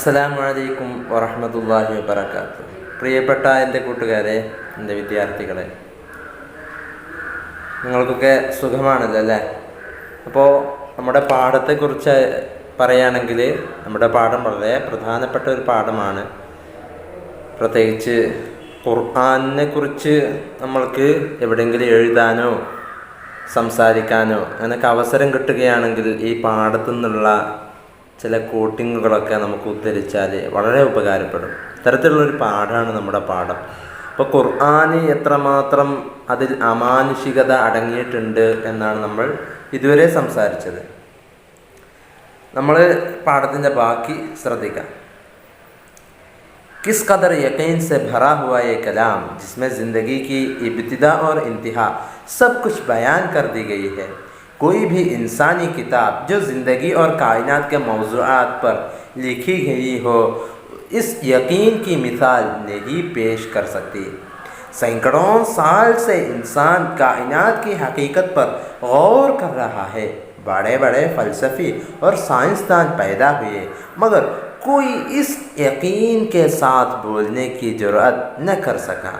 അസ്സലാമു അലൈക്കും വറഹ്മത്തുള്ളാഹി വബറകാതുഹു. പ്രിയപ്പെട്ട എൻ്റെ കൂട്ടുകാരെ, എൻ്റെ വിദ്യാർത്ഥികളെ, നിങ്ങൾക്കൊക്കെ സുഖമാണല്ലോ അല്ലേ? അപ്പോൾ നമ്മുടെ പാഠത്തെക്കുറിച്ച് പറയുകയാണെങ്കിൽ നമ്മുടെ പാഠം വളരെ പ്രധാനപ്പെട്ട ഒരു പാഠമാണ്. പ്രത്യേകിച്ച് ഖുർആനിനെ കുറിച്ച് നമ്മൾക്ക് എവിടെയെങ്കിലും എഴുതാനോ സംസാരിക്കാനോ അങ്ങനെയൊക്കെ അവസരം കിട്ടുകയാണെങ്കിൽ ഈ പാഠത്തു നിന്നുള്ള ചില കോട്ടിങ്ങുകളൊക്കെ നമുക്ക് ഉദ്ധരിച്ചാൽ വളരെ ഉപകാരപ്പെടും. ഇത്തരത്തിലുള്ളൊരു പാഠമാണ് നമ്മുടെ പാഠം. അപ്പോൾ ഖുർആന് എത്രമാത്രം അതിൽ അമാനുഷികത അടങ്ങിയിട്ടുണ്ട് എന്നാണ് നമ്മൾ ഇതുവരെ സംസാരിച്ചത്. നമ്മൾ പാഠത്തിൻ്റെ ബാക്കി ശ്രദ്ധിക്കാം. किस कदर यकीन से भरा हुआ ये कलाम जिसमें ज़िंदगी की इब्तिदा और इंतहा सब कुछ बयान कर दी गई है. कोई भी इंसानी किताब जो ज़िंदगी और कायनात के मौज़ूआत पर लिखी गई हो इस यकीन की मिसाल नहीं पेश कर सकती. सैकड़ों साल से इंसान कायनात की हकीकत पर गौर कर रहा है. बड़े बड़े फ़लसफ़ी और साइंसदान पैदा हुए, मगर कोई इस यकीन के साथ बोलने की जुर्अत न कर सका.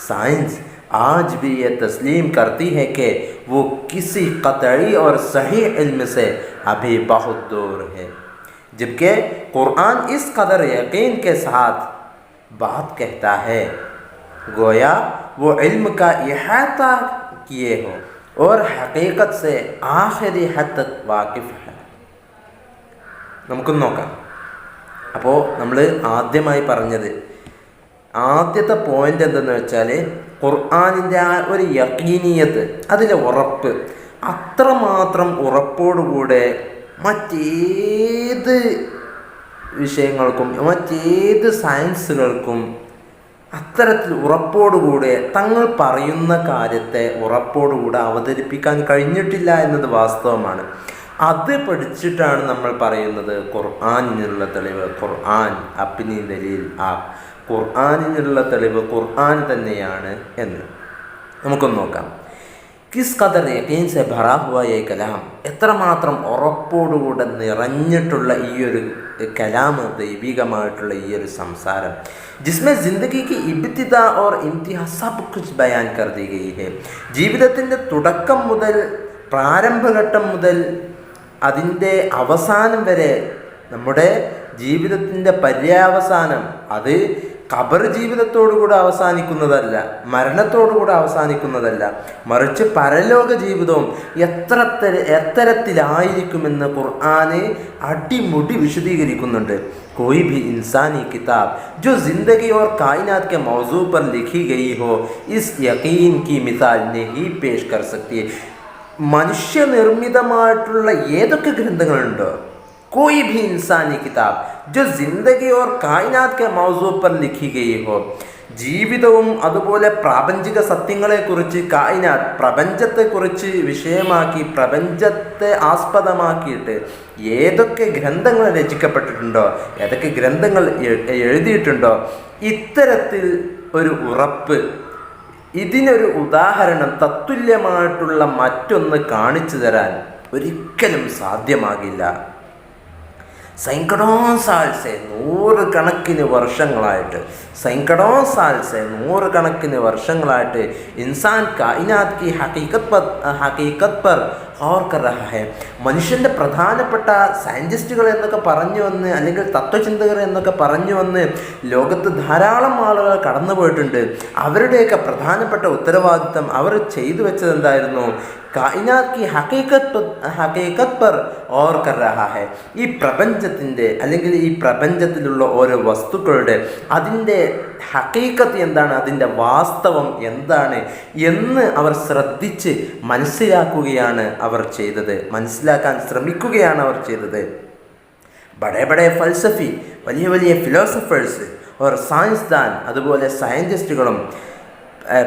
साइंस आज भी ये तस्लीम करती है कि वो किसी क़तई और सही इल्म से अभी बहुत दूर है, जबकि कुरान इस कदर यकीन के साथ बात कहता है गोया वो इल्म का इहाता किए हो और हकीकत से आखिरी हद तक वाकिफ़ है. നമുക്കൊന്ന് നോക്കാം. അപ്പോൾ നമ്മൾ ആദ്യമായി പറഞ്ഞത് ആദ്യത്തെ പോയിൻ്റ് എന്തെന്ന് വെച്ചാൽ ഖുർആനിൻ്റെ ആ ഒരു യഖീനിയത്ത്, അതിലെ ഉറപ്പ്, അത്രമാത്രം ഉറപ്പോടുകൂടെ മറ്റേത് വിഷയങ്ങൾക്കും മറ്റേത് സയൻസുകൾക്കും അത്തരത്തിൽ ഉറപ്പോടുകൂടെ തങ്ങൾ പറയുന്ന കാര്യത്തെ ഉറപ്പോടുകൂടെ അവതരിപ്പിക്കാൻ കഴിഞ്ഞിട്ടില്ല എന്നത് വാസ്തവമാണ്. അത് പഠിച്ചിട്ടാണ് നമ്മൾ പറയുന്നത് ഖുർആനിനുള്ള തെളിവ് ഖുർആൻ അപ്നി ദലീൽ ആപ്, ഖുർആനിനുള്ള തെളിവ് ഖുർആൻ തന്നെയാണ് എന്ന്. നമുക്കൊന്ന് നോക്കാം. കിസ് ഖദർ യഖീൻ സെ ഭറാ ഹുവാ യേ കലാം, എത്രമാത്രം ഉറപ്പോടുകൂടെ നിറഞ്ഞിട്ടുള്ള ഈ ഒരു കലാമ്, ദൈവികമായിട്ടുള്ള ഈ ഒരു സംസാരം, ജിസ്മേ ജിന്ദഗി കി ഇബ്തിദാ ഓർ ഇന്തിഹാ സബ് കുച്ച് ബയാൻ കർ ദി ഗയി ഹെ, ജീവിതത്തിൻ്റെ തുടക്കം മുതൽ പ്രാരംഭഘട്ടം മുതൽ അതിൻ്റെ അവസാനം വരെ, നമ്മുടെ ജീവിതത്തിൻ്റെ പര്യാവസാനം, അത് ഖബർ ജീവിതത്തോടുകൂടെ അവസാനിക്കുന്നതല്ല, മരണത്തോടുകൂടെ അവസാനിക്കുന്നതല്ല, മറിച്ച് പരലോക ജീവിതവും എത്തരത്തിലായിരിക്കുമെന്ന് ഖുർആന് അടിമുടി വിശദീകരിക്കുന്നുണ്ട്. कोई भी इंसानी किताब जो ज़िंदगी और कायनात के मौजू पर लिखी गई हो इस यकीन की मिसाल नहीं पेश कर सकती. മനുഷ്യനിർമ്മിതമായിട്ടുള്ള ഏതൊക്കെ ഗ്രന്ഥങ്ങളുണ്ടോ, कोई भी इंसानी किताब जो ज़िंदगी और कायनात के मौजू पर लिखी गई हो, ജീവിതവും അതുപോലെ പ്രാപഞ്ചിക സത്യങ്ങളെക്കുറിച്ച്, കായിനാത്ത് പ്രപഞ്ചത്തെക്കുറിച്ച് വിഷയമാക്കി, പ്രപഞ്ചത്തെ ആസ്പദമാക്കിയിട്ട് ഏതൊക്കെ ഗ്രന്ഥങ്ങൾ രചിക്കപ്പെട്ടിട്ടുണ്ടോ, ഏതൊക്കെ ഗ്രന്ഥങ്ങൾ എഴുതിയിട്ടുണ്ടോ, ഇത്തരത്തിൽ ഒരു ഉറപ്പ്, ഇതിനൊരു ഉദാഹരണം, തത്തുല്യമായിട്ടുള്ള മറ്റൊന്ന് കാണിച്ചു തരാൻ ഒരിക്കലും സാധ്യമാകില്ല. സൈക്കടോ സാൽസെ, നൂറുകണക്കിന് വർഷങ്ങളായിട്ട്, സൈക്കടോ സാൽസെ നൂറുകണക്കിന് വർഷങ്ങളായിട്ട് ഇൻസാൻ കായിനാത്ത് കി ഹഖീഖത്ത് പർ ഗൗർ കർ രഹാ ഹൈ. മനുഷ്യൻ്റെ പ്രധാനപ്പെട്ട സയൻറ്റിസ്റ്റുകൾ എന്നൊക്കെ പറഞ്ഞു വന്ന്, അല്ലെങ്കിൽ തത്വചിന്തകർ എന്നൊക്കെ പറഞ്ഞു വന്ന് ലോകത്ത് ധാരാളം ആളുകൾ കടന്നു പോയിട്ടുണ്ട്. അവരുടെയൊക്കെ പ്രധാനപ്പെട്ട ഉത്തരവാദിത്തം അവർ ചെയ്തു വെച്ചത് എന്തായിരുന്നു? കായിനാത്ത് കി ഹഖീഖത്ത് പർ ഗൗർ കർ രഹാ ഹൈ. ഈ പ്രപഞ്ചത്തിൻ്റെ, അല്ലെങ്കിൽ ഈ പ്രപഞ്ചത്തിലുള്ള ഓരോ വസ്തുക്കളുടെ അതിൻ്റെ ഹഖീഖത്ത് എന്താണ്, അതിൻ്റെ വാസ്തവം എന്താണ് എന്ന് അവർ ശ്രദ്ധിച്ച് മനസ്സിലാക്കുകയാണ് അവർ ചെയ്തത്, മനസ്സിലാക്കാൻ ശ്രമിക്കുകയാണ് അവർ ചെയ്തത്. ബഡേ ബഡേ ഫൽസഫി, വലിയ വലിയ ഫിലോസഫേഴ്സ് ഓർ സായിൻസ്ദാൻ, അതുപോലെ സയൻറ്റിസ്റ്റുകളും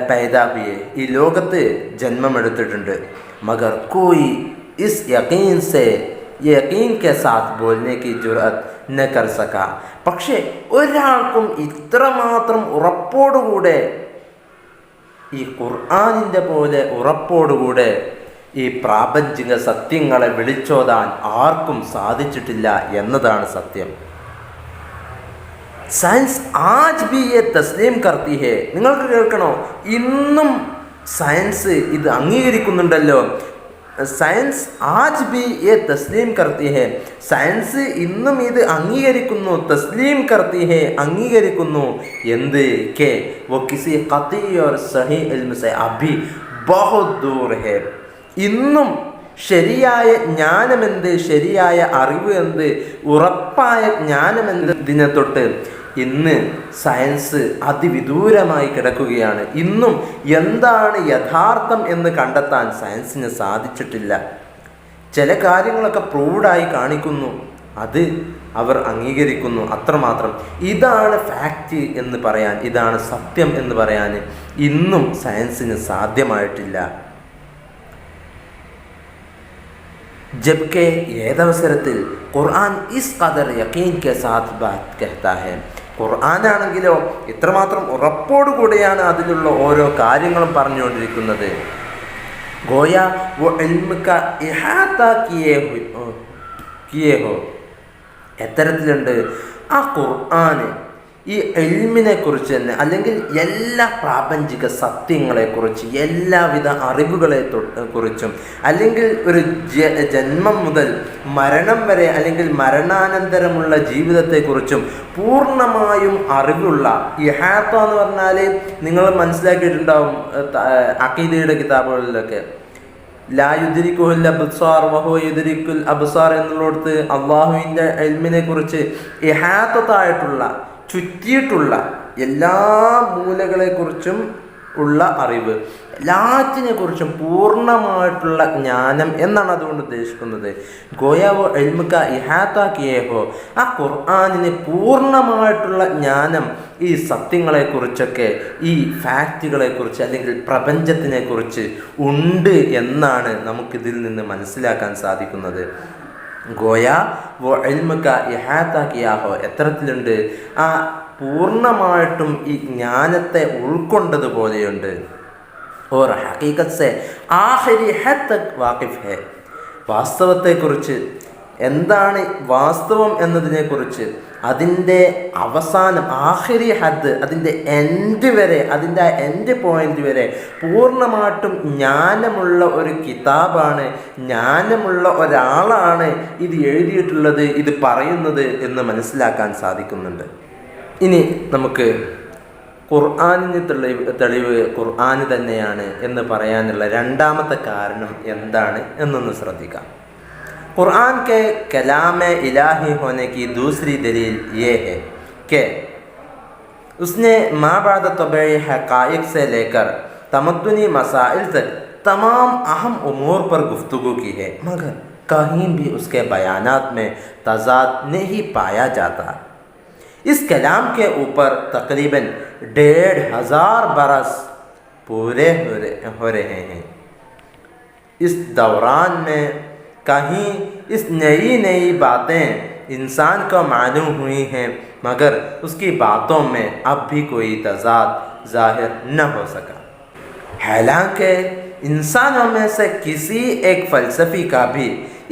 पैदा हुए, ഈ ലോകത്ത് ജന്മമെടുത്തിട്ടുണ്ട്. മഗർ കോയി ഇസ് യഖീൻ സെ യഖീൻ കെ സാത്ത് ബോൽനെ കി ജുർഅത്ത് ന കർ സക. പക്ഷേ ഒരാൾക്കും ഇത്രമാത്രം ഉറപ്പോടുകൂടെ, ഈ ഖുർആനിൻ്റെ പോലെ ഉറപ്പോടുകൂടെ ഈ പ്രാപഞ്ചിക സത്യങ്ങളെ വിളിച്ചോതാൻ ആർക്കും സാധിച്ചിട്ടില്ല എന്നതാണ് സത്യം. സയൻസ് ആജ് ബി യെ തസ്ലീം കർത്തി ഹേ. നിങ്ങൾക്ക് കേൾക്കണോ, ഇന്നും സയൻസ് ഇത് അംഗീകരിക്കുന്നുണ്ടല്ലോ. സയൻസ് ആജ് ബി യെ തസ്ലീം കർത്തി ഹേ. സയൻസ് ഇന്നും ഇത് അംഗീകരിക്കുന്നു. തസ്ലീം കർത്തി ഹേ, അംഗീകരിക്കുന്നു. എന്ത്? കെ വോ കിസി ഖത്ഈ ഓർ സഹീ ഇൽമ സെ അഭി ബഹുത് ദൂർ ഹേ. ഇന്നും ശരിയായ ജ്ഞാനമെന്ത്, ശരിയായ അറിവ് എന്ത്, ഉറപ്പായ ജ്ഞാനമെന്ത് ഇതിനെ തൊട്ട് ഇന്ന് സയൻസ് അതിവിദൂരമായി കിടക്കുകയാണ്. ഇന്നും എന്താണ് യഥാർത്ഥം എന്ന് കണ്ടെത്താൻ സയൻസിന് സാധിച്ചിട്ടില്ല. ചില കാര്യങ്ങളൊക്കെ പ്രൂവ്ഡായി കാണിക്കുന്നു, അത് അവർ അംഗീകരിക്കുന്നു, അത്രമാത്രം. ഇതാണ് ഫാക്റ്റ് എന്ന് പറയാൻ, ഇതാണ് സത്യം എന്ന് പറയാൻ ഇന്നും സയൻസിന് സാധ്യമായിട്ടില്ല. ജബ്കെ ഏതവസരത്തിൽ ഖുർആൻ ഇസ് ഖദർ യഖീൻ കെ സാത്ത് ബാത് കഹ്താ ഹെ. ഖുർആനാണെങ്കിലോ ഇത്രമാത്രം ഉറപ്പോടുകൂടിയാണ് അതിലുള്ള ഓരോ കാര്യങ്ങളും പറഞ്ഞുകൊണ്ടിരിക്കുന്നത്. ഗോയ വോ ഇൽമ കാ ഇഹാത കിയേ ഹോ. എത്തരത്തിലുണ്ട് ആ ഖുർആൻ ഈ ഇൽമിനെ കുറിച്ച് തന്നെ, അല്ലെങ്കിൽ എല്ലാ പ്രാപഞ്ചിക സത്യങ്ങളെക്കുറിച്ച്, എല്ലാവിധ അറിവുകളെ കുറിച്ചും, അല്ലെങ്കിൽ ഒരു ജന്മം മുതൽ മരണം വരെ, അല്ലെങ്കിൽ മരണാനന്തരമുള്ള ജീവിതത്തെക്കുറിച്ചും പൂർണ്ണമായും അറിവുള്ള, ഇഹാത്ത എന്ന് പറഞ്ഞാൽ നിങ്ങൾ മനസ്സിലാക്കിയിട്ടുണ്ടാവും അഖീദയുടെ കിതാബുകളിലൊക്കെ, ലാ യുദ്രിക്കുൽ അബ്സാർ വഹുവ യുദ്രിക്കുൽ അബ്സാർ എന്നുള്ളിടത്ത് അള്ളാഹുവിൻ്റെ ഇൽമിനെ കുറിച്ച് ഇഹാത്തത്തായിട്ടുള്ള, ചുറ്റിയിട്ടുള്ള എല്ലാ മൂലകളെക്കുറിച്ചും ഉള്ള അറിവ്, എല്ലാറ്റിനെക്കുറിച്ചും പൂർണ്ണമായിട്ടുള്ള ജ്ഞാനം എന്നാണ് അതുകൊണ്ട് ഉദ്ദേശിക്കുന്നത്. ഗോയാവോ എൽമുക്ക ഇഹാത്താക്കിയേഹോ, ആ ഖുർആനിന് പൂർണ്ണമായിട്ടുള്ള ജ്ഞാനം ഈ സത്യങ്ങളെക്കുറിച്ചൊക്കെ, ഈ ഫാക്റ്റുകളെക്കുറിച്ച് അല്ലെങ്കിൽ പ്രപഞ്ചത്തിനെക്കുറിച്ച് ഉണ്ട് എന്നാണ് നമുക്കിതിൽ നിന്ന് മനസ്സിലാക്കാൻ സാധിക്കുന്നത്. ഗോയ വോ ഇൽമുക ഇഹാത്ത കിയാഹോ, എത്തരത്തിലുണ്ട് ആ പൂർണ്ണമായിട്ടും ഈ ജ്ഞാനത്തെ ഉൾക്കൊണ്ടതുപോലെയുണ്ട്. ഓർ ഹഖീഖത്ത് സെ ആഖിരി ഹദ് തക് വാഖിഫ് ഹെ. വാസ്തവത്തെക്കുറിച്ച്, എന്താണ് വാസ്തവം എന്നതിനെക്കുറിച്ച്, അതിൻ്റെ അവസാനം ആഖിരി ഹദ്, അതിൻ്റെ എൻഡ് വരെ, അതിൻ്റെ എൻഡ് പോയിന്റ് വരെ പൂർണ്ണമായിട്ടും ജ്ഞാനമുള്ള ഒരു കിതാബാണ്, ജ്ഞാനമുള്ള ഒരാളാണ് ഇത് എഴുതിയിട്ടുള്ളത്, ഇത് പറയുന്നത് എന്ന് മനസ്സിലാക്കാൻ സാധിക്കുന്നുണ്ട്. ഇനി നമുക്ക് ഖുർആനിന് തെളിവ് ഖുർആൻ തന്നെയാണ് എന്ന് പറയാനുള്ള രണ്ടാമത്തെ കാരണം എന്താണ് എന്നൊന്ന് ശ്രദ്ധിക്കാം. कुरान के कलाम इलाही होने की दूसरी दलील ये है कि उसने माबाद तबई हक़ाइक़ से लेकर तमद्दुनी मसाइल तक तमाम अहम उमूर पर गुफ्तगू की है, मगर कहीं भी उसके बयानात में तज़ाद नहीं पाया जाता. इस कलाम के ऊपर तकरीबन 1500 बरस पूरे हो रहे हैं. इस दौरान में कहीं इस नई नई बातें इंसान को मालूम हुई हैं, मगर उसकी बातों में अब भी कोई तज़ाद ज़ाहिर न हो सका. हालांकि इंसानों में से किसी एक फ़लसफ़ी का भी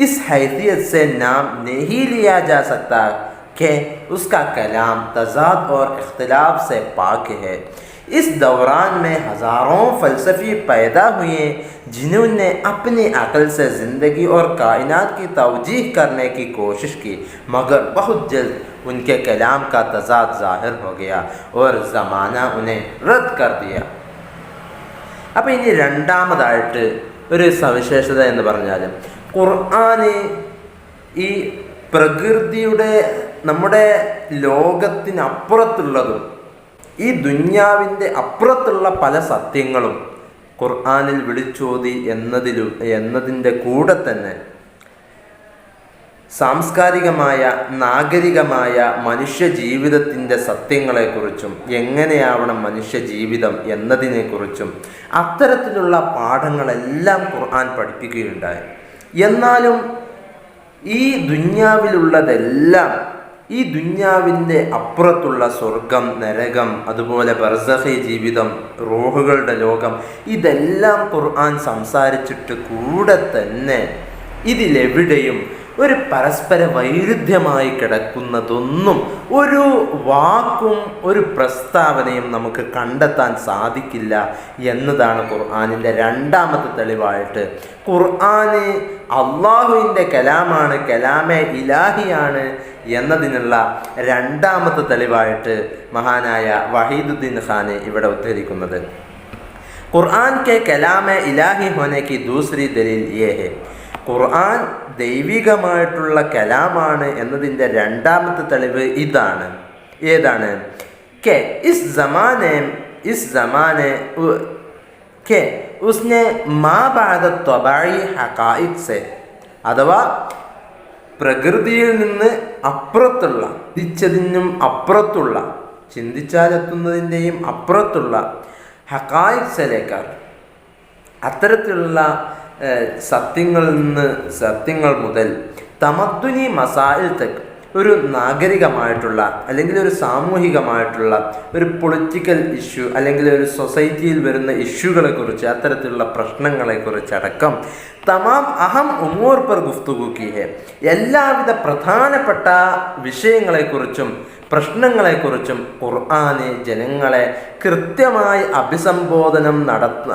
इस हैसियत से नाम नहीं लिया जा सकता कि उसका कलाम तज़ाद और इख्तिलाफ से पाक है. इस दौरान में हज़ारों फ़लसफ़ी पैदा हुए जिन्होंने अपनी अक़ल से ज़िंदगी और कायनात की तवजीह करने की कोशिश की, मगर बहुत जल्द उनके कलाम का तज़ाद ज़ाहिर हो गया और ज़माना उन्हें रद्द कर दिया. അപ്പോൾ ഇനി രണ്ടാമതായിട്ട് ഒരു സവിശേഷത എന്ന് പറഞ്ഞാൽ, ഖുർആൻ ഈ പ്രകൃതിയുടെ, നമ്മുടെ ലോകത്തിനപ്പുറത്തുള്ളതും ഈ ദുന്യാവിൻ്റെ അപ്പുറത്തുള്ള പല സത്യങ്ങളും ഖുർആനിൽ വിളിച്ചോതി എന്നതിൻ്റെ കൂടെ തന്നെ സാംസ്കാരികമായ, നാഗരികമായ മനുഷ്യ ജീവിതത്തിൻ്റെ സത്യങ്ങളെക്കുറിച്ചും, എങ്ങനെയാവണം മനുഷ്യ ജീവിതം എന്നതിനെക്കുറിച്ചും അത്തരത്തിലുള്ള പാഠങ്ങളെല്ലാം ഖുർആൻ പഠിപ്പിക്കുകയുണ്ടായി. എന്നാലും ഈ ദുന്യാവിലുള്ളതെല്ലാം, ഈ ദുന്യാവിൻ്റെ അപ്പുറത്തുള്ള സ്വർഗം, നരകം, അതുപോലെ ബർസഖി ജീവിതം, റൂഹുകളുടെ ലോകം, ഇതെല്ലാം ഖുർആൻ സംസാരിച്ചിട്ട് കൂടെ തന്നെ ഇതിലെവിടെയും ഒരു പരസ്പര വൈരുദ്ധ്യമായി കിടക്കുന്നതൊന്നും ഒരു വാക്കും ഒരു പ്രസ്താവനയും നമുക്ക് കണ്ടെത്താൻ സാധിക്കില്ല എന്നതാണ് ഖുർആനിൻ്റെ രണ്ടാമത്തെ തെളിവായിട്ട്. ഖുർആന് അള്ളാഹുവിൻ്റെ കലാമാണ്, കലാമെ ഇലാഹിയാണ് എന്നതിനുള്ള രണ്ടാമത്തെ തെളിവായിട്ട് മഹാനായ വഹീദുദ്ദീൻ ഖാന് ഇവിടെ ഉദ്ധരിക്കുന്നത്. ഖുർആൻ കെ കലാമെ ഇലാഹി ഹോനെ കി ദൂസരി ദലീൽ യേ ഹെ, ഖുർആൻ ദൈവികമായിട്ടുള്ള കലാമാണ് എന്നതിൻ്റെ രണ്ടാമത്തെ തെളിവ് ഇതാണ്. ഏതാണ്? കെ ഇസ് ജമാനെ കെ ഉസ്നെ മാ ബഅദ ത്വബഇ ഹഖായിഖ് സെ, അഥവാ പ്രകൃതിയിൽ നിന്ന് അപ്പുറത്തുള്ള, ചിന്തിച്ചതിനും അപ്പുറത്തുള്ള, ചിന്തിച്ചാലെത്തുന്നതിൻ്റെയും അപ്പുറത്തുള്ള ഹഖായിഖ്സിലേക്കാൾ, അത്തരത്തിലുള്ള സത്യങ്ങൾ മുതൽ തമദ്ദുനി മസായിൽ തെക്ക്, ഒരു നാഗരികമായിട്ടുള്ള അല്ലെങ്കിൽ ഒരു സാമൂഹികമായിട്ടുള്ള ഒരു പൊളിറ്റിക്കൽ ഇഷ്യൂ അല്ലെങ്കിൽ ഒരു സൊസൈറ്റിയിൽ വരുന്ന ഇഷ്യൂകളെക്കുറിച്ച്, അത്തരത്തിലുള്ള പ്രശ്നങ്ങളെക്കുറിച്ചടക്കം തമാം അഹം ഉമൂർ പർ ഗുഫ്തുഗു കി ഹെ, എല്ലാവിധ പ്രധാനപ്പെട്ട വിഷയങ്ങളെക്കുറിച്ചും പ്രശ്നങ്ങളെക്കുറിച്ചും ഖുർആന് ജനങ്ങളെ കൃത്യമായി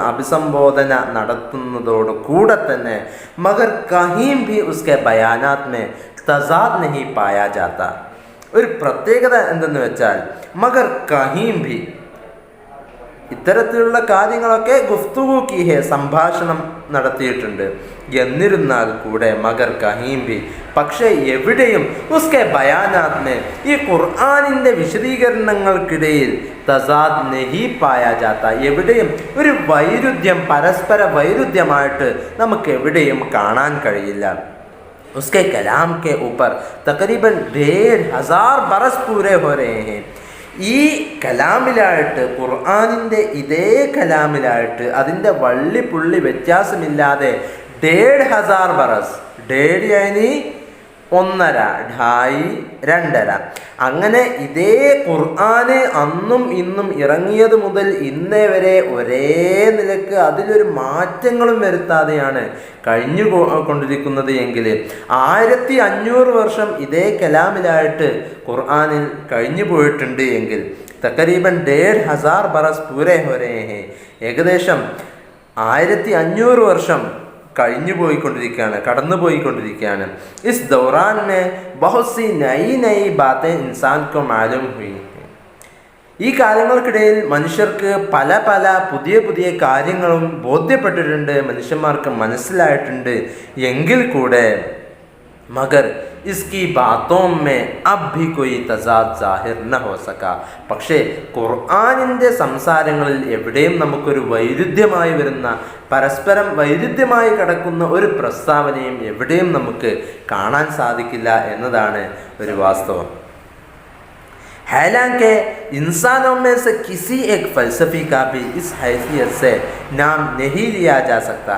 അഭിസംബോധന നടത്തുന്നതോട് കൂടെ തന്നെ മഗർ കഹീം ഭി ഉസ്കെ ബയാനാത് മേ തസാദ് നഹി പായാ ജാത്ത, ഒരു പ്രത്യേകത എന്തെന്ന് വെച്ചാൽ മഗർ കഹീം ഭി, ഇത്തരത്തിലുള്ള കാര്യങ്ങളൊക്കെ ഗുഫ്തുഗു കി ഹെ, സംഭാഷണം നടത്തിയിട്ടുണ്ട്. എന്നിരുന്നാൽ കൂടെ മഗർ കഹീം ഭി, പക്ഷേ എവിടെയും ഉസ്കെ ബയാനാത്മെ, ഈ ഖുർആനിൻ്റെ വിശദീകരണങ്ങൾക്കിടയിൽ തസാദ് നഹി പായാ ജാത്ത, എവിടെയും ഒരു വൈരുദ്ധ്യം, പരസ്പര വൈരുദ്ധ്യമായിട്ട് നമുക്ക് എവിടെയും കാണാൻ കഴിയില്ല. उसके कलाम के ऊपर तकरीबन 1500 बरस पूरे हो रहे हैं. ഈ കലാമിലായിട്ട്, ഖുർആനിൻ്റെ ഇതേ കലാമിലായിട്ട് അതിൻ്റെ വള്ളി പുള്ളി വ്യത്യാസമില്ലാതെ 1500 ബറസ്, 1.5 യാനി 1.5, 2.5, അങ്ങനെ ഇതേ ഖുർആന് അന്നും ഇന്നും ഇറങ്ങിയത് മുതൽ ഇന്നേ വരെ ഒരേ നിലക്ക് അതിലൊരു മാറ്റങ്ങളും വരുത്താതെയാണ് കഴിഞ്ഞു കൊണ്ടിരിക്കുന്നത് എങ്കിൽ 1500 വർഷം ഇതേ കലാമിലായിട്ട് ഖുർആനിൽ കഴിഞ്ഞു പോയിട്ടുണ്ട് എങ്കിൽ തക്കരീബൻ 1500 ബറസ് പൂരെ ഹോ രഹേ ഹേ, ഏകദേശം 1500 വർഷം കടന്നു പോയിക്കൊണ്ടിരിക്കുകയാണ്. ഇസ് ദൗറാൻ മേ ബഹുത് സി നയി ബാത്തെ ഇൻസാൻ കോ മാലൂം ഹുയി, ഈ കാലങ്ങൾക്കിടയിൽ മനുഷ്യർക്ക് പല പുതിയ കാര്യങ്ങളും ബോധ്യപ്പെട്ടിട്ടുണ്ട്, മനുഷ്യന്മാർക്ക് മനസ്സിലായിട്ടുണ്ട്. എങ്കിൽ കൂടെ മഗർ ഇസ്കി ബാത്തോം മേ അബ് ഭി കൊയ് തസാദ് സാഹിർ ന ഹോ സക, പക്ഷേ ഖുർആനിൻ്റെ സംസാരങ്ങളിൽ എവിടെയും നമുക്കൊരു വൈരുദ്ധ്യമായി വരുന്ന, പരസ്പരം വൈരുദ്ധ്യമായി കിടക്കുന്ന ഒരു പ്രസ്താവനയും എവിടെയും നമുക്ക് കാണാൻ സാധിക്കില്ല എന്നതാണ് ഒരു വാസ്തവം. हालांकि इंसानों में से किसी एक फलसफी का भी इस हैसियत से नाम नहीं लिया जा सकता.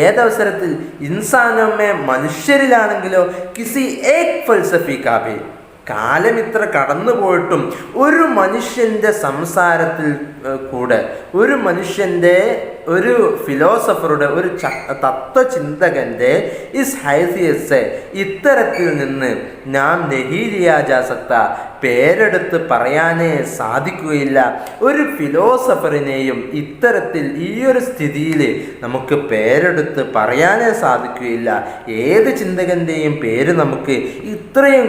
ഏതവസരത്തിൽ ഇൻസാനമേ, മനുഷ്യരിലാണെങ്കിലോ കിസി ഏക് ഫൽസഫി കാ ഭി, കാലമിത്ര കടന്നു പോയിട്ടും ഒരു മനുഷ്യൻ്റെ സംസാരത്തിൽ കൂടെ, ഒരു മനുഷ്യൻ്റെ, ഒരു ഫിലോസഫറുടെ, ഒരു തത്വചിന്തകൻ്റെ ഇസ് ഹൈസിയസ്, ഇത്തരത്തിൽ നിന്ന് നാം നഹി ലിയാ ജാ സക്ത, പേരെടുത്ത് പറയാനേ സാധിക്കുകയില്ല. ഒരു ഫിലോസഫറിനെയും ഇത്തരത്തിൽ ഈ ഒരു സ്ഥിതിയിൽ നമുക്ക് പേരെടുത്ത് പറയാനേ സാധിക്കുകയില്ല. ഏത് ചിന്തകൻ്റെയും പേര് നമുക്ക് ഇത്രയും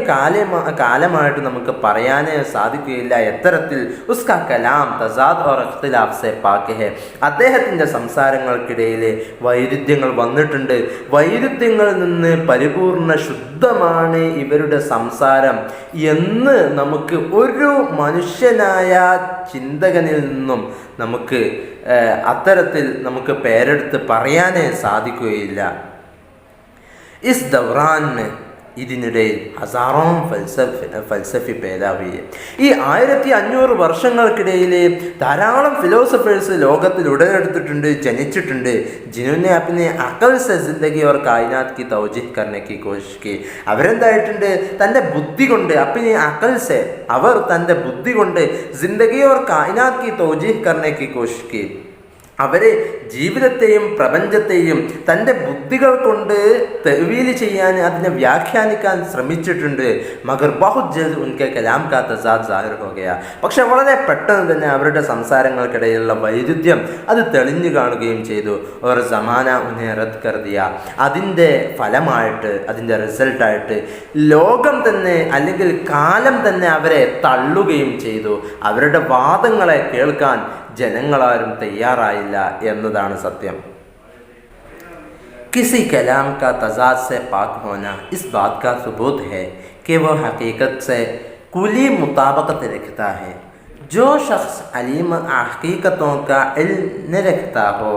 കാലമായിട്ട് നമുക്ക് പറയാനേ സാധിക്കുകയില്ല. എത്തരത്തിൽ ഉസ്കാ കലാം തസാദ് ഓർ ഇഖ്തിലാഫ് സെ പാക് ഹെ, അദ്ദേഹത്തിൻ്റെ സംസാരങ്ങൾക്കിടയിൽ വൈരുദ്ധ്യങ്ങൾ വന്നിട്ടുണ്ട്. വൈരുദ്ധ്യങ്ങളിൽ നിന്ന് പരിപൂർണ ശുദ്ധമാണ് ഇവരുടെ സംസാരം എന്ന് നമുക്ക് ഒരു മനുഷ്യനായ ചിന്തകനിൽ നിന്നും നമുക്ക് അത്തരത്തിൽ നമുക്ക് പേരെടുത്ത് പറയാനേ സാധിക്കുകയില്ല. ഇസ് ദൗറാൻ ഇതിനിടയിൽ ഹസാറോം ഫൽസഫി പേദാ ഹുയി, ഈ 1500 വർഷങ്ങൾക്കിടയിൽ ധാരാളം ഫിലോസഫേഴ്സ് ലോകത്തിൽ ഉടലെടുത്തിട്ടുണ്ട്, ജനിച്ചിട്ടുണ്ട്. ജിനുനെ അപ്പിനെ അക്കൽ സെ ജിന്ദഗി ഓർ കായിനാത് കി തൗജീഹ് കർനെ കി കോശിഷ് കി, അവരെന്തായിട്ടുണ്ട്, തൻ്റെ ബുദ്ധി കൊണ്ട്, അപ്പിനെ അക്കൽ സെ, അവർ തൻ്റെ ബുദ്ധി കൊണ്ട് ജിന്ദഗി ഓർ കായിനാത് കി തൗജീഹ് കർനെ കി കോശിഷ് കി, അവർ ജീവിതത്തെയും പ്രപഞ്ചത്തെയും തൻ്റെ ബുദ്ധികൾ കൊണ്ട് തവീൽ ചെയ്യാൻ, അതിനെ വ്യാഖ്യാനിക്കാൻ ശ്രമിച്ചിട്ടുണ്ട്. മഗർ ബഹുത് ജൽദ് ഉൻകെ കലാം കാ തസാദ് സാഹിർ ഹോ ഗയാ. പക്ഷെ വളരെ പെട്ടെന്ന് തന്നെ അവരുടെ സംസാരങ്ങൾക്കിടയിലുള്ള വൈരുദ്ധ്യം അത് തെളിഞ്ഞു കാണുകയും ചെയ്തു. ഒരു സമാന ഉന്നെ റദ്ദ് കർ ദിയ. അതിൻ്റെ ഫലമായിട്ട്, അതിൻ്റെ റിസൾട്ടായിട്ട് ലോകം തന്നെ അല്ലെങ്കിൽ കാലം തന്നെ അവരെ തള്ളുകയും ചെയ്തു. അവരുടെ വാദങ്ങളെ കേൾക്കാൻ ജനങ്ങളാരും തയ്യാറായില്ല എന്നതാണ് സത്യം. किसी कलाम का तजाद से पाक होना इस बात का सबूत है कि वह हकीकत से कुली मुताबकत रखता है. जो शख्स अलीम हकीकतों का इल्म न रखता हो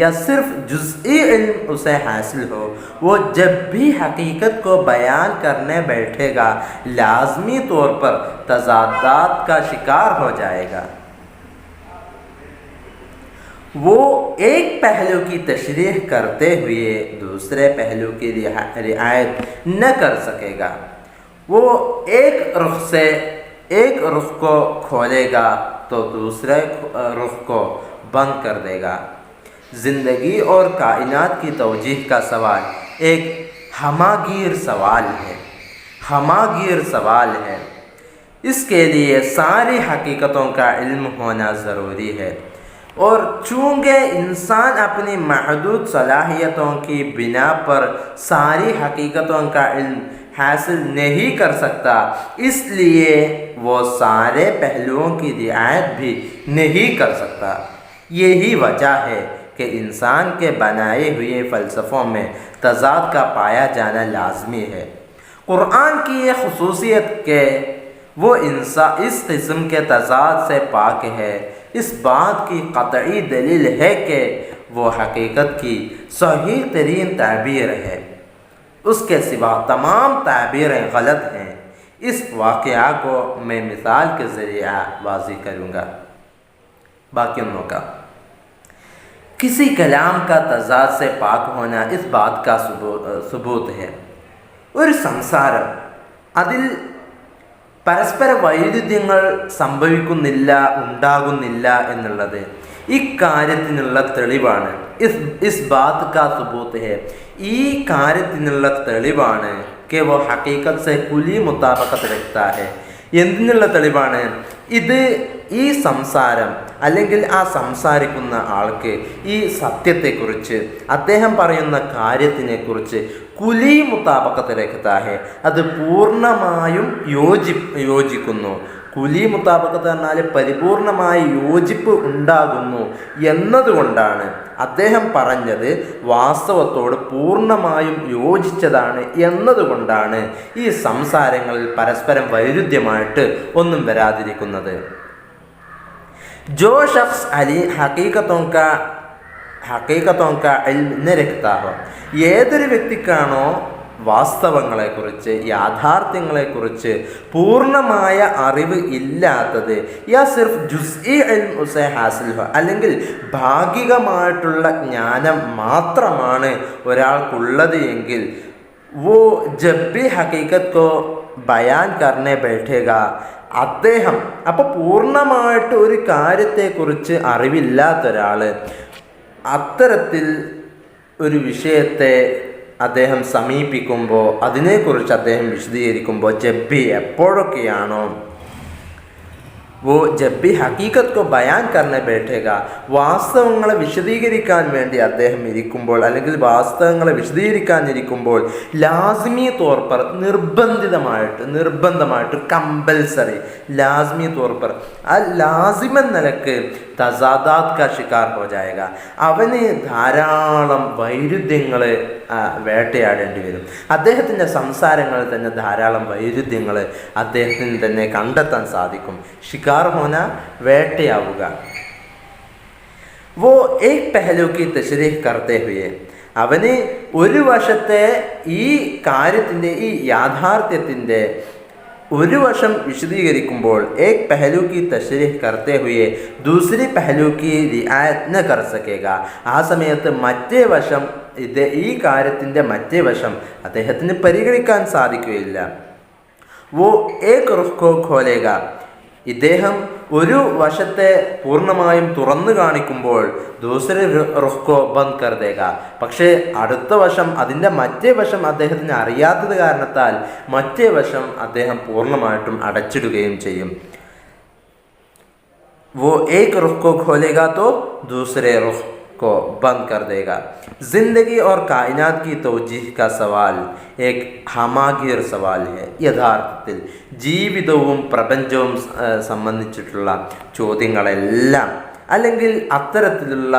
या सिर्फ जुज़ई इल्म उसे हासिल हो, वो जब भी हकीकत को बयान करने बैठेगा लाजमी तौर पर तजादात का शिकार हो जाएगा. वो एक पहलू की तशरीह करते हुए दूसरे पहलू की रियायत न कर सकेगा. वो एक रुख से एक रुख को खोलेगा तो दूसरे रुख को बंद कर देगा. ज़िंदगी और कायनात की तवजीह का सवाल एक हमागीर सवाल है. इसके लिए सारी हकीकतों का इल्म होना ज़रूरी है. और चूँकि इंसान अपनी महदूद सलाहियतों की बिना पर सारी हकीकतों का इल्म हासिल नहीं कर सकता, इसलिए वो सारे पहलुओं की रियायत भी नहीं कर सकता. यही वजह है कि इंसान के बनाए हुए फ़लसफ़ों में तज़ाद का पाया जाना लाजमी है. कुरान की ये खुसूसियत के वो इंसान इस किस्म के तज़ाद से पाक है, इस बात की क़तई दलील है कि वो हकीकत की सही तरीन ताबीर है. उसके सिवा तमाम ताबीरें गलत हैं. इस वाक़या को मैं मिसाल के ज़रिए वाज़ेह करूँगा. बाकियों का किसी कलाम का तज़ाद से पाक होना इस बात का सबूत है. ഒരു സംസാരം അതിൽ പരസ്പര വൈരുദ്ധ്യങ്ങൾ ഉണ്ടാകുന്നില്ല എന്നുള്ളത് ഇക്കാര്യത്തിനുള്ള തെളിവാണ്. ഇസ് ബാത് കാ സുബൂത്ത് ഹെ. ഈ കാര്യത്തിനുള്ള തെളിവാണ് കെ വോ ഹഖീഖത്ത് സെ കുലി മുതാബഖത്ത് രഖ്താ ഹെ. എന്തിനുള്ള തെളിവാണ് ഇത്? ഈ സംസാരം അല്ലെങ്കിൽ ആ സംസാരിക്കുന്ന ആൾക്ക് ഈ സത്യത്തെക്കുറിച്ച്, അദ്ദേഹം പറയുന്ന കാര്യത്തിനെക്കുറിച്ച് കുലി മുതാബഖത്ത് രഖ്താ ഹെ, അത് പൂർണ്ണമായും യോജിക്കുന്നു. കുലി മുതാബഖത്ത് പറഞ്ഞാൽ പരിപൂർണമായ യോജിപ്പ് ഉണ്ടാകുന്നു എന്നതുകൊണ്ടാണ് അദ്ദേഹം പറഞ്ഞത് വാസ്തവത്തോട് പൂർണ്ണമായും യോജിച്ചതാണ് എന്നതുകൊണ്ടാണ് ഈ സംസാരങ്ങളിൽ പരസ്പരം വൈരുദ്ധ്യമായിട്ട് ഒന്നും വരാതിരിക്കുന്നത്. जो शख्स हकीकतों का इल्म न रखता हो, ഏതൊരു വ്യക്തിക്കാണോ വാസ്തവങ്ങളെക്കുറിച്ച്, യാഥാർത്ഥ്യങ്ങളെക്കുറിച്ച് പൂർണ്ണമായ അറിവ് ഇല്ലാത്തത്, യാ സിർഫ് ജുസ്ഇ ഇൽം ഉസേ ഹാസിൽ ഹോ, അല്ലെങ്കിൽ ഭാഗികമായിട്ടുള്ള ജ്ഞാനം മാത്രമാണ് ഒരാൾക്കുള്ളത് എങ്കിൽ वो जब भी हकीकत को बयान करने बैठेगा, അദ്ദേഹം അപ്പോൾ പൂർണ്ണമായിട്ട് ഒരു കാര്യത്തെക്കുറിച്ച് അറിവില്ലാത്ത ഒരാൾ അത്തരത്തിൽ ഒരു വിഷയത്തെ അദ്ദേഹം സമീപിക്കുമ്പോൾ, അതിനെക്കുറിച്ച് അദ്ദേഹം വിശദീകരിക്കുമ്പോൾ, ജബ്ബി എപ്പോഴൊക്കെയാണോ वो जब भी हकीकत को बयान करने बैठेगा, വാസ്തവങ്ങളെ വിശദീകരിക്കാൻ വേണ്ടി അദ്ദേഹം ഇരിക്കുമ്പോൾ അല്ലെങ്കിൽ വാസ്തവങ്ങളെ വിശദീകരിക്കാനിരിക്കുമ്പോൾ ലാസിമി തോർ पर നിർബന്ധമായിട്ട് കമ്പൽസറി ലാസിമി തോർ पर ആ ലാസിമൻ നിലക്ക് തസാദാത് കാ ശിക്കാർ ഹോ ജായേഗ. അവന് ധാരാളം വൈരുദ്ധ്യങ്ങൾ വേട്ടയാടേണ്ടി വരും. അദ്ദേഹത്തിൻ്റെ സംസാരങ്ങളിൽ തന്നെ ധാരാളം വൈരുദ്ധ്യങ്ങൾ അദ്ദേഹത്തിന് തന്നെ കണ്ടെത്താൻ സാധിക്കും. शिकार होना വേട്ടയാവുക. वो एक पहलू की तशरीह करते हुए, അവന് ഒരു വശത്തെ ഈ കാര്യത്തിൻ്റെ, ഈ യാഥാർത്ഥ്യത്തിൻ്റെ ഒരു വശം വിശദീകരിക്കുമ്പോൾ एक पहलू की तशरीह करते हुए दूसरी पहलू की रियायत न कर सकेगा, ആ സമയത്ത് മറ്റേ വശം, ഈ കാര്യത്തിൻ്റെ മറ്റേ വശം അദ്ദേഹത്തിന് പരിഗണിക്കാൻ സാധിക്കുകയില്ല. वो एक रुख को खोलेगा, ഇദ്ദേഹം ഒരു വശത്തെ പൂർണ്ണമായും തുറന്നു കാണിക്കുമ്പോൾ ദൂസരെ റുഖ്കോ ബന്ദ് കർ ദേഗ, പക്ഷേ അടുത്ത വശം, അതിൻ്റെ മറ്റേ വശം അദ്ദേഹത്തിന് അറിയാത്തത് കാരണത്താൽ മറ്റേ വശം അദ്ദേഹം പൂർണ്ണമായിട്ടും അടച്ചിടുകയും ചെയ്യും. वो एक रुख को खोलेगा तो दूसरे रुख को बंद कर देगा. ज़िंदगी और कायनात की तवजीह का सवाल एक ഹമാഗീർ സവാൽ है. യഥാർത്ഥത്തിൽ ജീവിതവും പ്രപഞ്ചവും സംബന്ധിച്ചിട്ടുള്ള ചോദ്യങ്ങളെല്ലാം അല്ലെങ്കിൽ അത്തരത്തിലുള്ള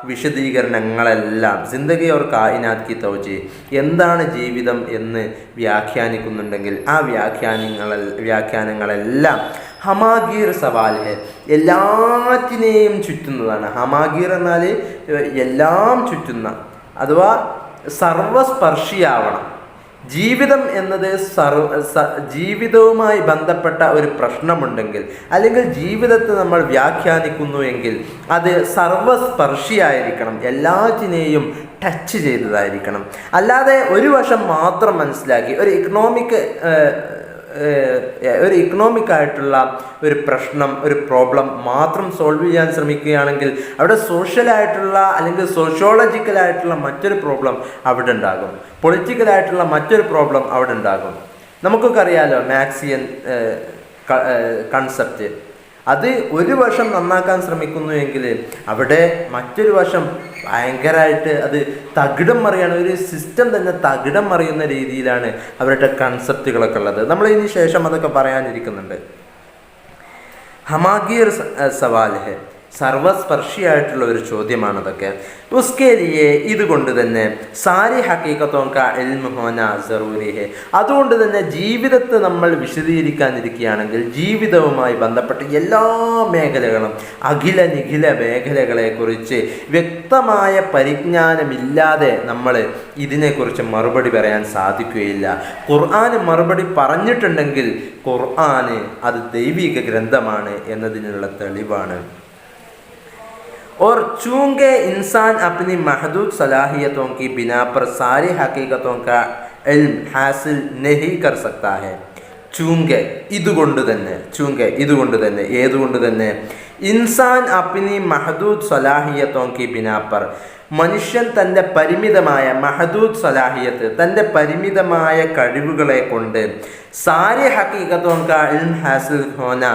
വിശദീകരണങ്ങളെല്ലാം ജിന്ദഗി ഓർ കായിനാത് കി തൗജീഹ്, എന്താണ് ജീവിതം എന്ന് വ്യാഖ്യാനിക്കുന്നുണ്ടെങ്കിൽ ആ വ്യാഖ്യാനങ്ങളെല്ലാം ഹമാഗീർ സവാൽ ഹെ, എല്ലാറ്റിനെയും ചുറ്റുന്നതാണ്. ഹമാഗീർ എന്നാൽ എല്ലാം ചുറ്റുന്ന, അഥവാ സർവസ്പർശിയാവണം. ജീവിതം എന്നത് ജീവിതവുമായി ബന്ധപ്പെട്ട ഒരു പ്രശ്നമുണ്ടെങ്കിൽ അല്ലെങ്കിൽ ജീവിതത്തെ നമ്മൾ വ്യാഖ്യാനിക്കുന്നു എങ്കിൽ അത് സർവസ്പർശിയായിരിക്കണം, എല്ലാറ്റിനെയും ടച്ച് ചെയ്തതായിരിക്കണം. അല്ലാതെ ഒരു വശം മാത്രം മനസ്സിലാക്കി ഒരു ഇക്കണോമിക് ആയിട്ടുള്ള ഒരു പ്രശ്നം, ഒരു പ്രോബ്ലം മാത്രം സോൾവ് ചെയ്യാൻ ശ്രമിക്കുകയാണെങ്കിൽ അവിടെ സോഷ്യലായിട്ടുള്ള അല്ലെങ്കിൽ സോഷ്യോളജിക്കലായിട്ടുള്ള മറ്റൊരു പ്രോബ്ലം അവിടെ ഉണ്ടാകും, പൊളിറ്റിക്കലായിട്ടുള്ള മറ്റൊരു പ്രോബ്ലം അവിടെ ഉണ്ടാകും. നമുക്കൊക്കെ അറിയാലോ മാർക്സിയൻ കൺസെപ്റ്റ്. അത് ഒരു വശം നന്നാക്കാൻ ശ്രമിക്കുന്നു എങ്കിൽ അവിടെ മറ്റൊരു വശം ഭയങ്കരമായിട്ട് അത് തകിടം മറിയാണ്, ഒരു സിസ്റ്റം തന്നെ തകിടം മറിയുന്ന രീതിയിലാണ് അവരുടെ കൺസെപ്റ്റുകളൊക്കെ ഉള്ളത്. നമ്മൾ ഇതിന് ശേഷം അതൊക്കെ പറയാനിരിക്കുന്നുണ്ട്. ഹമാഗീർ സവാൽ ഹെ, സർവസ്പർശിയായിട്ടുള്ള ഒരു ചോദ്യമാണതൊക്കെ. ഉസ്കെ ലിയെ, ഇതുകൊണ്ട് തന്നെ സാരി ഹക്കീക്കത്തോ കാ ഇൽമ് ഹോന സറൂരി ഹെ, അതുകൊണ്ട് തന്നെ ജീവിതത്തെ നമ്മൾ വിശദീകരിക്കാനിരിക്കുകയാണെങ്കിൽ ജീവിതവുമായി ബന്ധപ്പെട്ട എല്ലാ മേഖലകളും, അഖില നിഖില മേഖലകളെക്കുറിച്ച് വ്യക്തമായ പരിജ്ഞാനമില്ലാതെ നമ്മൾ ഇതിനെക്കുറിച്ച് മറുപടി പറയാൻ സാധിക്കുകയില്ല. ഖുർആന് മറുപടി പറഞ്ഞിട്ടുണ്ടെങ്കിൽ ഖുർആന് അത് ദൈവിക ഗ്രന്ഥമാണ് എന്നതിനുള്ള തെളിവാണ്. और चूंकि इंसान अपनी महदूद सलाहियतों की बिना पर सारी हकीकतों का इल्म हासिल नहीं कर सकता है. ഇതുകൊണ്ട് തന്നെ ഏതുകൊണ്ട് തന്നെ ഇൻസാൻ അപ്നി മഹദൂദ് സലാഹിയത്തോं की बिना पर, മനുഷ്യൻ തൻ്റെ പരിമിതമായ മഹദൂദ് സലാഹിയത്ത്, തൻ്റെ പരിമിതമായ കഴിവുകളെ കൊണ്ട് സാരി ഹക്കീകത്തോं का इल्म हासिल होना,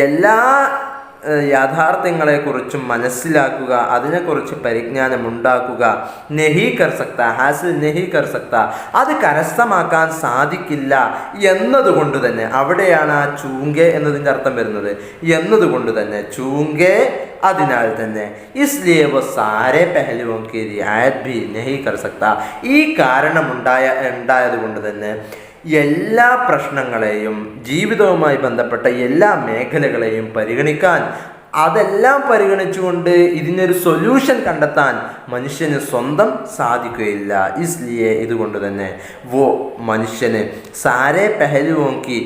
എല്ലാ യാഥാർത്ഥ്യങ്ങളെക്കുറിച്ചും മനസ്സിലാക്കുക, അതിനെക്കുറിച്ച് പരിജ്ഞാനമുണ്ടാക്കുക, നെഹി കർ സക്ത, ഹാസിൽ നെഹി കർ സക്ത, അത് കരസ്ഥമാക്കാൻ സാധിക്കില്ല എന്നതുകൊണ്ട് തന്നെ, അവിടെയാണ് ആ ചൂങ്കെ എന്നതിൻ്റെ അർത്ഥം വരുന്നത്. എന്നതുകൊണ്ട് തന്നെ ചൂങ്കെ, അതിനാൽ തന്നെ ഇസ്ലിയെ വോ സാരെ പെഹലുവോं की रियायत भी नहीं कर सकता, ഈ കാരണം ഉണ്ടായത് കൊണ്ട് തന്നെ എല്ലാ പ്രശ്നങ്ങളെയും ജീവിതവുമായി ബന്ധപ്പെട്ട എല്ലാ മേഖലകളെയും പരിഗണിക്കാൻ, അതെല്ലാം പരിഗണിച്ചുകൊണ്ട് ഇതിനൊരു സൊല്യൂഷൻ കണ്ടെത്താൻ മനുഷ്യന് സ്വന്തം സാധിക്കുകയില്ല. ഇസ്ലിയെ, ഇതുകൊണ്ട് തന്നെ വോ മനുഷ്യന് സാരെ പെഹലുവോങ്കി,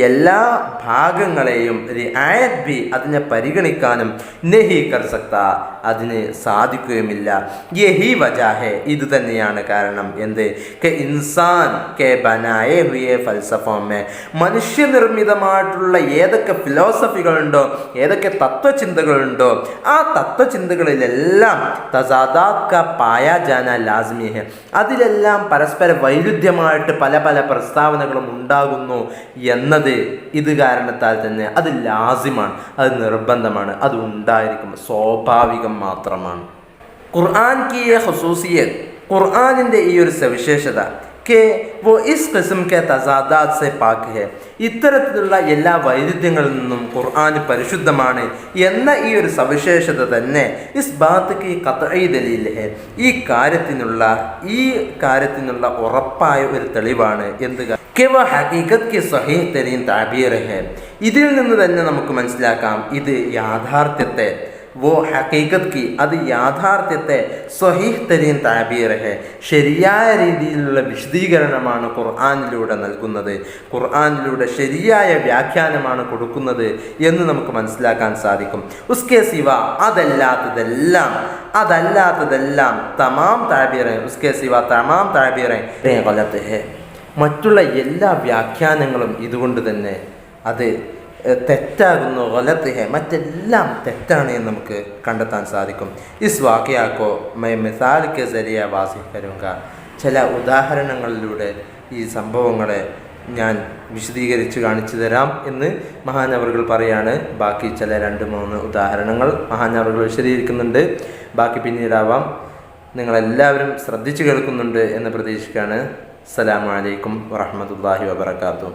എല്ലാ ഭാഗങ്ങളെയും റിയായത് ബി, അതിനെ പരിഗണിക്കാനും നെഹി കർ സക്ത, അതിന് സാധിക്കുകയുമില്ല. യഹി വജാഹെ, ഇത് തന്നെയാണ് കാരണം. എന്ത് കെ ഇൻസാൻ കെ ബനായെ ഹുയെ ഫൽസഫോമേ, മനുഷ്യനിർമ്മിതമായിട്ടുള്ള ഏതൊക്കെ ഫിലോസഫികളുണ്ടോ, ഏതൊക്കെ തത്വചിന്തകളുണ്ടോ, ആ തത്വചിന്തകളിലെല്ലാം തസാദാത് ക പായ ജാന ലാസ്മി ഹെ, അതിലെല്ലാം പരസ്പര വൈരുദ്ധ്യമായിട്ട് പല പല പ്രസ്താവനകളും ഉണ്ടാകുന്നു എന്നത് ഇത് കാരണത്താൽ തന്നെ അത് ലാസിമാണ്, അത് നിർബന്ധമാണ്, അത് ഉണ്ടായിരിക്കും, സ്വാഭാവികം മാത്രമാണ്. ഖുർആൻ കി ഖുസൂസിയത്ത്, ഖുർആനിൻ്റെ ഈ ഒരു സവിശേഷത കെ വോ ഇസ് ഖിസ്ം കെ തസാദാത് സെ പാക് ഹെ, ഇത്തരത്തിലുള്ള എല്ലാ വൈരുദ്ധ്യങ്ങളിൽ നിന്നും ഖുർആൻ പരിശുദ്ധമാണ് എന്ന ഈ ഒരു സവിശേഷത തന്നെ ഇസ് ബാത്ത് കി ഖത്ഈ ദലീൽ ഹെ, ഈ കാര്യത്തിനുള്ള ഉറപ്പായ ഒരു തെളിവാണ്. എന്ത് കെ വോ ഹഖീഖത്ത് കി സഹീഹ് തരീൻ താബീർ ഹെ, ഇതിൽ നിന്ന് തന്നെ നമുക്ക് മനസ്സിലാക്കാം ഇത് യാഥാർത്ഥ്യത്തെ, വോ ഹഖീഖത്ത് കി, അത് യാഥാർത്ഥ്യത്തെ സ്വഹീഹ് തരീൻ താബീർ ഹെ, ശരിയായ രീതിയിലുള്ള വിശദീകരണമാണ് ഖുർആനിലൂടെ നൽകുന്നത്, ഖുർആനിലൂടെ ശരിയായ വ്യാഖ്യാനമാണ് കൊടുക്കുന്നത് എന്ന് നമുക്ക് മനസ്സിലാക്കാൻ സാധിക്കും. ഉസ്കെ സിവ, അതല്ലാത്തതെല്ലാം തമാം താബീറെ, ഉസ്കെ സിവ തമാം താബീറെ ഗലത്ത് ഹെ, മറ്റുള്ള എല്ലാ വ്യാഖ്യാനങ്ങളും ഇതുകൊണ്ട് തന്നെ അത് തെറ്റാകുന്നു, ഗലത്ത് ഹെ, മറ്റെല്ലാം തെറ്റാണ് എന്ന് നമുക്ക് കണ്ടെത്താൻ സാധിക്കും. Is വാക്യാക്കോ my misal K സരിയ Wasif കരുങ്ക, ചില ഉദാഹരണങ്ങളിലൂടെ ഈ സംഭവങ്ങളെ ഞാൻ വിശദീകരിച്ച് കാണിച്ചു തരാം എന്ന് മഹാനവറുകൾ പറയാണ്. ബാക്കി ചില 2-3 ഉദാഹരണങ്ങൾ മഹാനവറുകൾ വിശദീകരിക്കുന്നുണ്ട്. ബാക്കി പിന്നീടാവാം. നിങ്ങളെല്ലാവരും ശ്രദ്ധിച്ചു കേൾക്കുന്നുണ്ട് എന്ന് പ്രതീക്ഷിക്കുകയാണ്. അസ്സലാമു അലൈക്കും വറഹ്മത്തുള്ളാഹി വബറകാതുഹു.